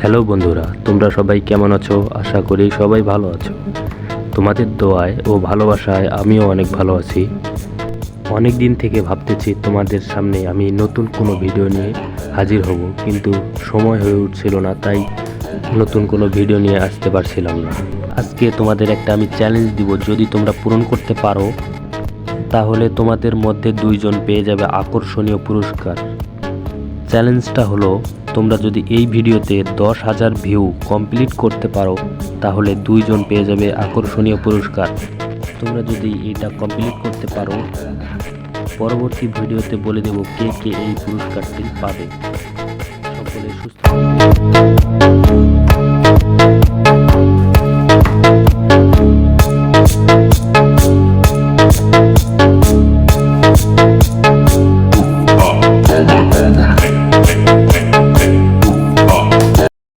Hello বন্ধুরা, তোমরা সবাই কেমন আছো? আশা করি সবাই ভালো আছো। তোমাদের দোয়ায় ও ভালোবাসায় আমিও অনেক ভালো আছি। অনেক দিন থেকে ভাবতেছি তোমাদের সামনে আমি নতুন কোনো ভিডিও নিয়ে হাজির হব, কিন্তু সময় হয়ে উঠছিল না, তাই নতুন কোনো ভিডিও নিয়ে আসতে পারছিলাম না। আজকে তোমাদের একটা আমি চ্যালেঞ্জ দিব, যদি তোমরা পূরণ করতে পারো তাহলে তোমাদের মধ্যে 2 জন পেয়ে যাবে আকর্ষণীয় পুরস্কার। চ্যালেঞ্জটা হলো, তোমরা যদি এই ভিডিওতে 10,000 ভিউ কমপ্লিট করতে পারো তাহলে 2 জন পেয়ে যাবে আকর্ষণীয় পুরস্কার। তোমরা যদি এটা কমপ্লিট করতে পারো, পরবর্তী ভিডিওতে বলে দেব কে কে এই পুরস্কারটি পাবে।